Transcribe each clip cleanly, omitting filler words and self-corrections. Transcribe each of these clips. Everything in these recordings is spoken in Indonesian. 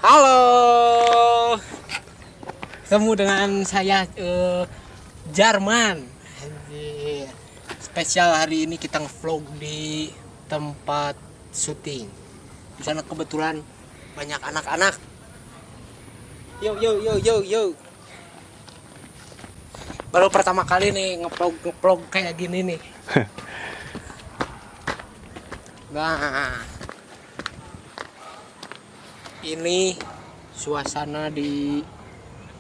Halo, ketemu dengan saya Jarman. Anjir. Spesial hari ini kita nge-vlog di tempat syuting. Di sana kebetulan banyak anak-anak. Yo. Baru pertama kali nih nge-vlog kayak gini nih. Nah, ini suasana di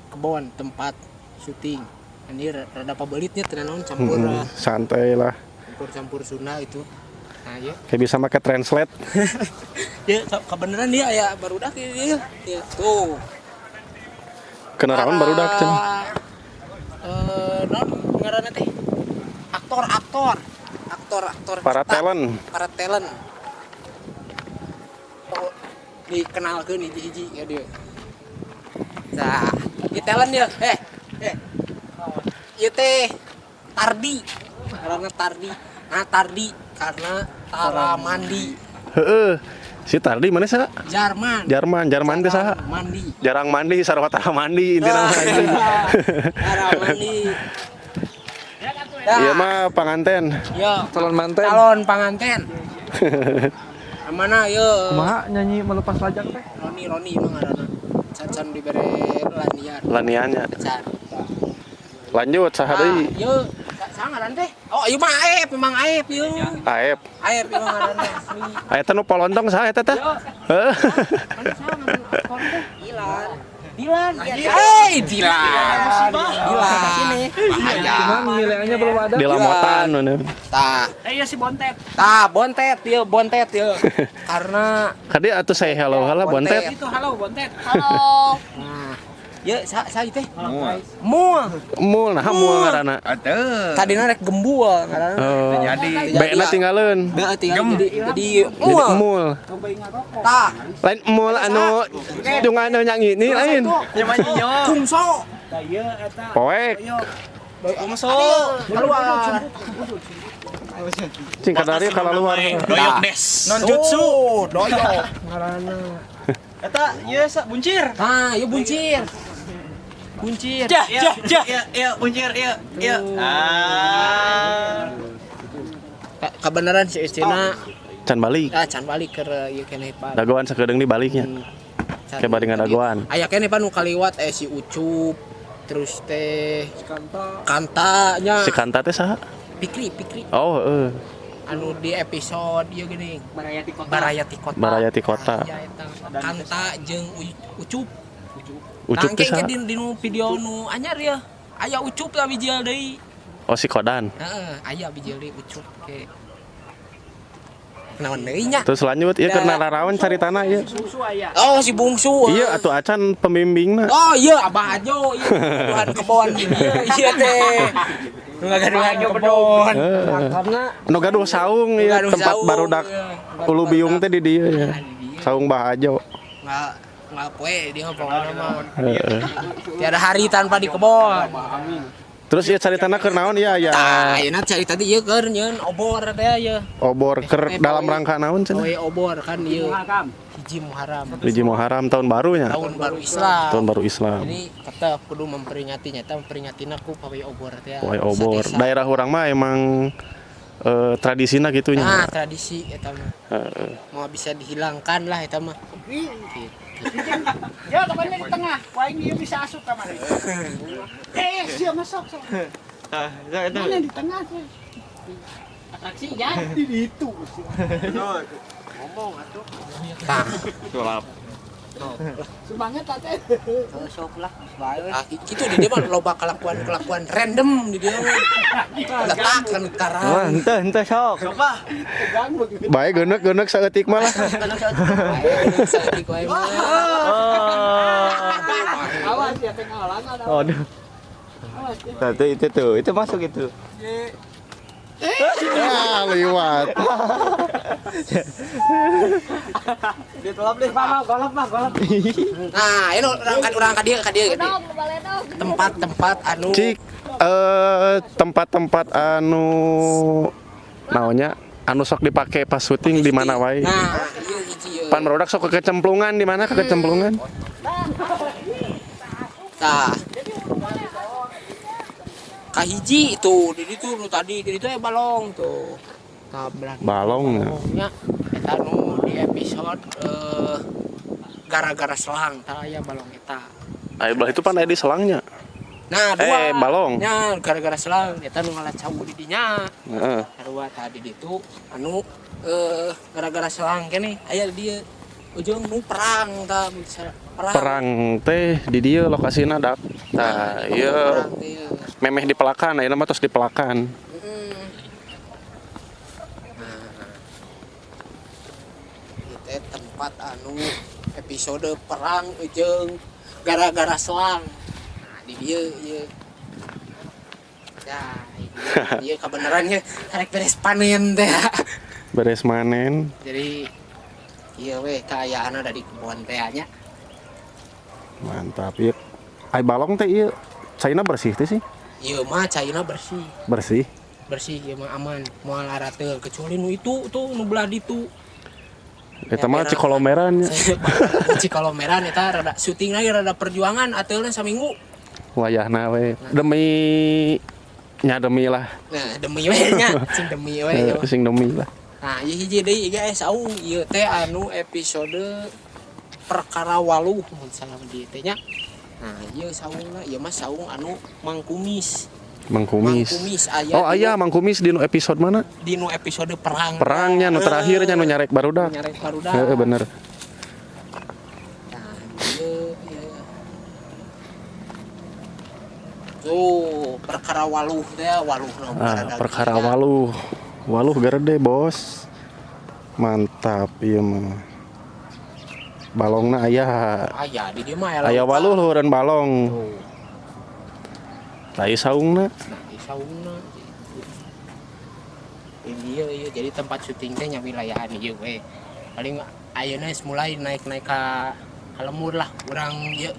kebun tempat syuting. Ini rada pabelitnya tenan campur santai lah. Campur Sunda itu. Nah, ya. Kayak bisa pakai translate. Ya, kebenaran dia ya barudak ya. Ya, tuh. Kenarawan barudak cenah. Non ngaranna teh. Aktor. Para kita. talent. Oh, dikenalkeun hiji-hiji ya dia. Nah, di talent dia. Ieu teh Tardi. Karena Tardi. Nah, Tardi karena Tara mandi. Heeh. Si Tardi mana sih? Jarman teh saha? Mandi. Jarang mandi sarua tara mandi intina mah. Tara mandi. Iya mah panganten. Yo, Calon manten. calon panganten. Mana yo? Kumaha nyanyi melepas lajang teh? Roni mah ngaranna. Can dibere lanian. Laniannya. Can. Lanjut saha deui? Yo, saha ngaran teh? Oh, ieu mah Aep, memang Aep yo. Aep. Aep ieu ngaranna. Aya teh nu polontong saha eta teh? Heeh. Mana saha ngaran aktor teh? Dilan. Sini. Bahaya. Cuman nilainya belum ada. Di lamotan mana. Tah. Iya si Bontet. Tah, bontet yo. Karena Kadi atuh say hello bontet. Itu halo Bontet. halo. Nah, ya sa teh. Mual. Mul nah moal ngaranna. Tadina rek gembul ngaranna. Oh. Jadi. Be-na tinggalin. Beuh tinggal jadi Jadi mul. Tah. Lain mul anu jeung anu nyanyi ini lain. Kungso. Poek. Kungso. Keluar. Cing kadari kalau luar. Doyok des. Non jutsu. Doyok. Ngaranna. Eta ieu sa buncir. Ah, ieu buncir. Iya, buncir, iya. Kebenaran si istina Can balik. can balik ke ieu keneh Pak. Dagoan sakedeung dibaliknya. Kayak bari ngadagoan. Aya keneh Pak nu kaliwat si Ucup terus teh Kantanya Si Kanta teh saha? Pikri Oh, heeh. anu di episode ieu geuning Barayati Kota. Barayati Kota. Ya eta Kanta jeung Ucup. Ucup teh saha? di video nu anyar ya. Aya Ucup lah bijil deui. Oh, si Kodan. Heeh, aya bijil deui Ucup ke. Naon deui nya? Terus lanjut ieu keur nararawan caritana ieu. Susu aya. Oh, si bungsu. Iya atuh acan pembimbingna. Oh iya, Abah Ajo, iya, gaduhan kebon iya teh. Gaduhan kebon. Karena Nu gaduh saung ieu gaduh tempat saung, barudak iya. ulu biung teh di dieu ya. Saung Bah Ajo. nggak poe dia mah pokoknya mah. Heeh. Tiada hari tanpa di kebon. Terus ieu caritana keur naon ya ya? Tah, ayeuna cerita teh ieu keur nyeun obor teh ya. Obor keur dalam rangka naon cenah? Poe obor kan ieu. Hiji Muharram. Hiji Muharram tahun barunya. Tahun baru Islam. Tahun baru Islam. Ini kata kudu memperingati nyata memperingatina ku pawai obor teh. Poe obor. Satesa. Daerah urang mah emang tradisina gitu nya. Nah, tradisi eta mah. Heeh. Mau bisa dihilangkan lah eta mah. Gitu. Ya, kapan di tengah. Waing dia bisa asup kamari. Siap masuk. Mana di tengah sih? Atraksi ya. Di itu. Ngomong atuh. Tah. Semangat teh. Sok lah, ah, gitu di dia mah loba kelakuan random di dia mah. Letak kan utara. Henteu sok. Coba. Bae geuneuk saeutik mah lah. Saeutik wae mah. Awas ya tengah halangan. Aduh. Itu masuk itu. Ah, liwat. Ditolap deh. Golap. Nah, ini urang ka dieu gitu. Tempat-tempat anu Cik tempat-tempat anu naonnya anu sok dipake pas syuting di mana wae. Nah, ieu hiji ieu Pan barudak sok kekecemplungan di mana kekecemplungan? Tah. Kahiji itu, di itu nu tadi, di itu balong tuh. Tah Balong. Balongnya eta nu di episode gara-gara selang tah aya balong eta. Ai belah itu pan aya di selangnya. Nah, dua. Balong. Nya gara-gara selang eta nu ngalacawu di dinya. Heeh. Sarua tadi ditu anu gara-gara selang keneh aya di dieu. Ujung nu perang tah Perang teh di dieu lokasina dak. Tah ieu memeh di Pelakan, ayeuna mah tos di Pelakan. Itu tempat anu episode perang ujung gara-gara selang. Nah, di dieu ieu. Ya, ieu kebenarannya karek beres panen teh. Beres manen. Jadi ieu we kaayaan ada di kebun teh nya. Mantap ieu. Ai balong teh ieu caina bersih teh sih. Ieu mah caina bersih. Bersih. Bersih ieu mah aman. Moal arateul kecuali nu itu tuh nu belah ditu. Eta mah cikolomeran nya. Cikolomeran eta rada syuting lagi rada perjuangan ateulna saminggu. Wayahna we. Demi lah. Nah, demi we nya, sing demi we. Sing demi lah. Nah, ieu hiji deui guys, saung ieu teh anu episode perkara waluh mun salah di teh nya. Nah, ieu saungna ieu mah saung anu Mangkumis. Mangkumis. Aya. Oh, aya Mangkumis di nu episode mana? Di nu episode perang. Perangnya nu terakhirnya nu nyarek barudak. Nyarek barudak. Heeh, bener. Nah, ieu tuh perkara waluh teh waluh Perkara waluh. Waluh gede, Bos. Mantap ieu mah. Balongna aya. Aya di dieu mah Aya waluh luhureun balong. Tah ieu saungna. Nah, di saungna. Ieu jadi tempat syuting teh nya wilayahan ieu we. Paling ayeuna mulai naik-naik ka lemur lah. Urang ieu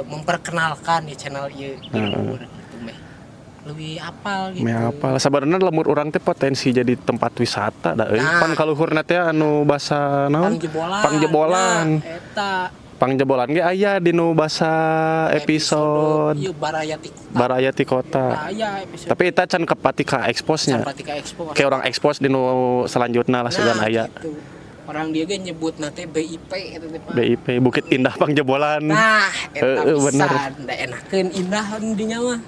memperkenalkan di channel ieu lemur gitu meh. Lebih apal gitu. Me apal. Sabarna lemur urang teh potensi jadi tempat wisata da euy. Nah. Pan kaluhurna teh anu basa naon? Pangjebolan. Nah, eta Pangjebolan ge aya di nu basa episode ieu Barayati Kota. Aya episode. Tapi eta can kepati ka expose-nya. Sampatika Expo. Kayak orang expose di nu selanjutnya lah sugan aya. Gitu. Orang dia ge nyebut nanti BIP gitu teh Pak. BIP Bukit Indah Pangjebolan. Nah, eta bener. pisan da enakeun indah dinya mah.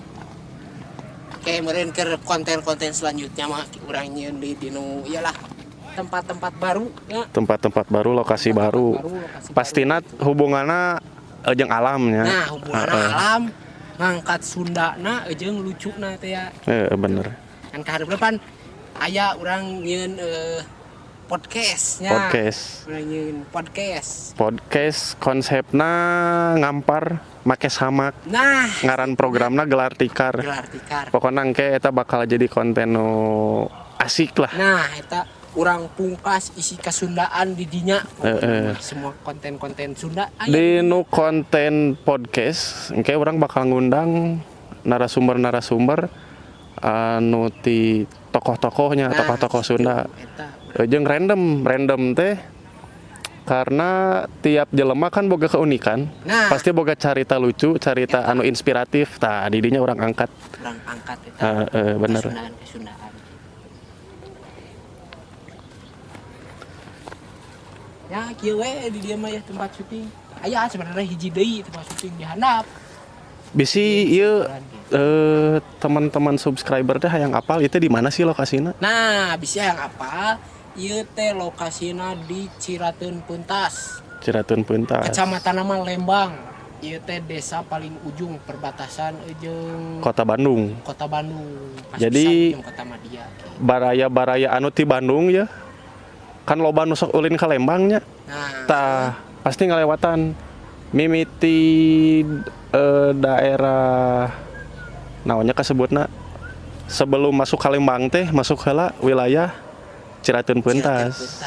Kayak meureun keur konten-konten selanjutnya mah urang nyieun di nu iyalah tempat-tempat baru ya. Tempat-tempat baru, lokasi baru. Pastina hubunganna jeung alamnya. Nah, hubungan alam ngangkat Sundana jeung lucuna teh ya. Bener. Kan ka depan aya urang nyieun podcastnya. Urang nyieun podcast. Podcast konsepna ngampar make samak. Nah, Ngaran programna Gelar Tikar. Pokona engke eta bakal jadi konten nu asik lah. Nah, eta urang pungkas isi kasundaan di dinya. Semua konten-konten Sunda aya. Di nu konten podcast engke urang bakal ngundang narasumber-narasumber anu ti tokoh-tokohnya, tokoh-tokoh Sunda. Jeung random teh karena tiap jelema kan boga keunikan. Nah, pasti boga carita lucu, carita anu inspiratif. Tah di dinya urang angkat. Urang angkat eta. Bener. Kesundaan. Ya, kieu we di dieu mah ya tempat syuting. Aya sebenarnya hiji deui tempat syuting di handap. Bisi ieu teman-teman subscriber teh hayang apal ieu teh di mana sih lokasina? Nah, bisa yang apa? Ieu teh lokasina di Cirateun Peuntas. Kecamatan nama Lembang. Ieu teh desa paling ujung perbatasan jeung Kota Bandung. Jadi Kota Madia. Baraya-baraya anu ti Bandung ya. Kan loba nu sok ulin ka Lembangnya. Nah, Tah pasti ngalewatan mimiti daerah naonnya kasebutna sebelum masuk ka Lembang teh masuk heula wilayah Cirateun Peuntas.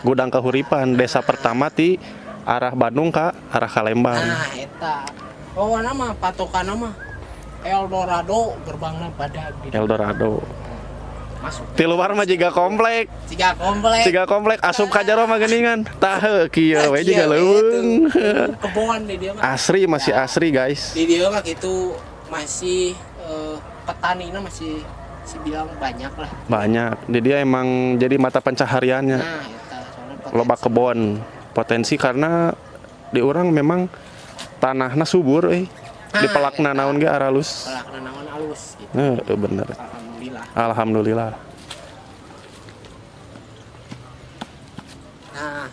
Gudang Kahuripan, desa pertama ti arah Bandung ka arah ka Lembang. Nah, eta. Oh, nama patokanna mah Eldorado, gerbangna badag di Eldorado. masuk Di luar mah jiga komplek. ciga komplek Asup ka jero mah geuningan. Tah kieu we jiga Kieu we leuweung. kebon di dia mah Asri masih asri guys. di dia mah gitu masih petaninya masih bilang banyak lah. Banyak. Jadi dia emang jadi mata pencahariannya. Nah, eta soalnya Loba kebon. Potensi karena di orang memang tanahna subur di pelakna naon ge aralus. pelakna naon alus gitu. Bener. Alhamdulillah. Alhamdulillah. Nah,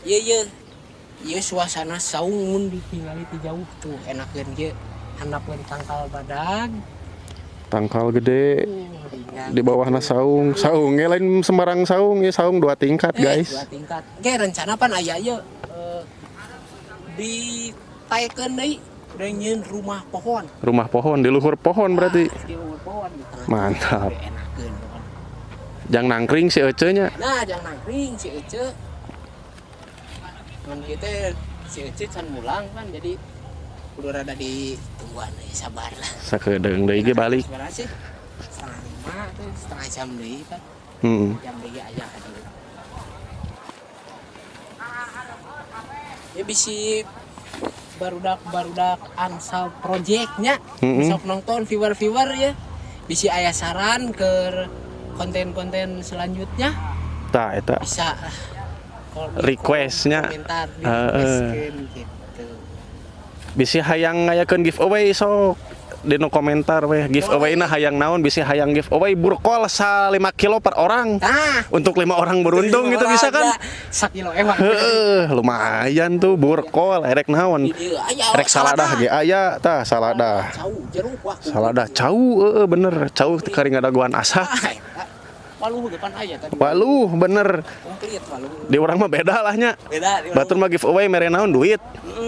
ieu suasana saung mun ditinggali ti jauh tuh enakeun ge handapkeun tangkal badag. Tangkal gede di bawahna saung. Saungnya lain sembarang saung ya, saung 2 tingkat guys. 2 tingkat. Ge rencana pan aya ieu ditaekeun deui dengan rumah pohon. Rumah pohon di luhur pohon berarti. Di luhur pohon di tengah. Mantap. Enakeun pohon. Jang nangkring si Ece nya. Nah, jangan nangkring si Ece. Mun kieu teh si Ece can mulang kan jadi kudu rada ditungguan sabar lah. Sakedeung deui ge balik. Sebenarnya sih 4:30 tuh setengah jam deui kan. Jam deui aya dulu. Ya bisi barudak Ansal Project-nya. Sok nonton viewer ya. Bisi aya saran ke konten-konten selanjutnya. Tah eta Bisa request-nya. Komentar request-keun gitu. bisi hayang ngayakeun giveaway sok di no komentar weh giveaway-na hayang naon bisi hayang giveaway burkol 5 kilo per orang. Nah, Untuk 5 orang beruntung gitu bisa kan? 1 kilo emang. Lumayan tuh burkol erek naon. Erek saladah ge aya tah saladah. Cau jeruk wah. Saladah cau bener cau karing ngadaguan asa. Waluh depan aya tadi. Waluh bener. Komplit waluh. Di orang mah beda lahnya. Beda. Batur mah giveaway mere naon duit.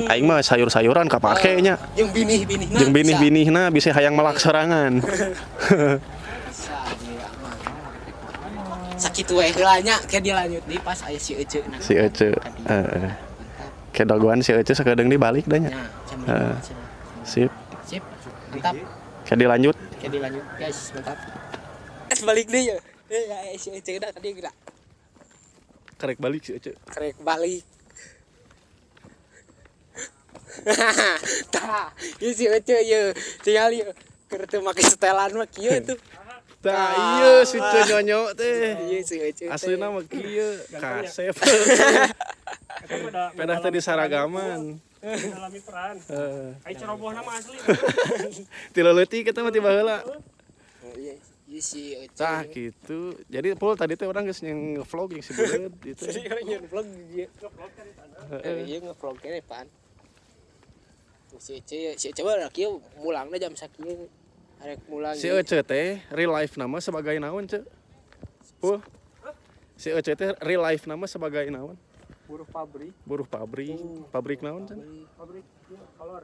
Aing mah sayur-sayuran kapake nya. Jeung binih-binihna. Jeung binih-binihna bisa hayang melak serangan. Bisa dia mah. Sakitu we heula nya ke dilanjut deui pas aya si Ece na. Si Ece. Ke dagoan si Ece sakedeung dibalik da nya. Nah, jam 5. Sip. Sip. Mantap. Ke dilanjut. Ke dilanjut guys, mantap. Balik deui ya. Si Ece da tadi gila. Karek balik si Ece. Karek balik. Tah, ieu si Ece ieu tinggal ieu keur teu make setelan mah kieu tuh. Tah ieu si Ece nyonyo teh. Ieu si Ece. Aslina mah kieu kasep. Pedah teh di saragaman. Alami peran. Ai cerobohna mah asli. Ti leutik eta mah ti baheula. Ieu si Ece. Tah gitu. Jadi pul tadi teh orang geus nge-vlog yang si Bulet gitu. Jadi orang yang vlog ieu. Ieu nge-vlog kene pan. Si Ece mah kieu mulangna jam sakieu. Arek mulang. Si Ece teh real life nama sebagai naon, Ce? Pul. Si Ece teh real life nama sebagai naon? Buruh pabrik. Buruh pabrik. Pabrik naon, Ce? Pabrik kolor.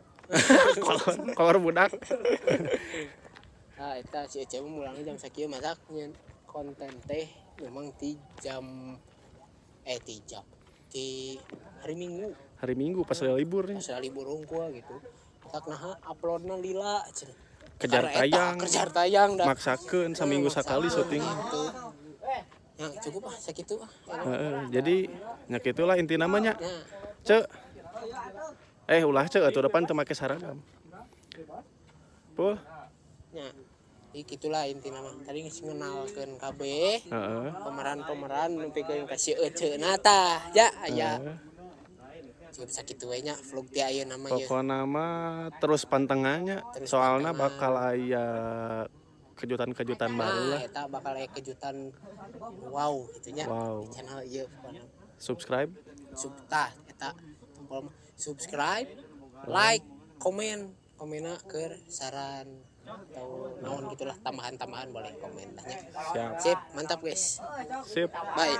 Kolor budak. Nah, eta si Ece mulangnya jam sakieu masak konten teh memang ti hari Minggu. Hari Minggu pas ada libur nih. Pas libur unggul gitu. Tak naha uploadna lila cenah. Kejar tayang dah. maksakeun saminggu sakali syuting. Gitu. Ya cukup sakitu Jadi nya kitulah inti namanya. Nah, Ce. Ulah Ce atuh depan teu make saragam. Pul. nya gitulah inti nama. Tadi geus ngenalkeun KB. Pemeran-pemeran nepikeun ka si Ece na tah. Ya aya. Cukup sakitu we nya vlog ti ayeuna mah ye. Pokona mah terus pantengannya. Soalna bakal aya kejutan-kejutan baru lah. Eta bakal aya kejutan wow gitu nya. Wow. Di channel ieu pokona. Subscribe. Eta tombol subscribe, like, komena keur saran atau naon gitulah tambahan-tambahan boleh komen tanya. Siap. Sip, mantap guys. Sip. Bye.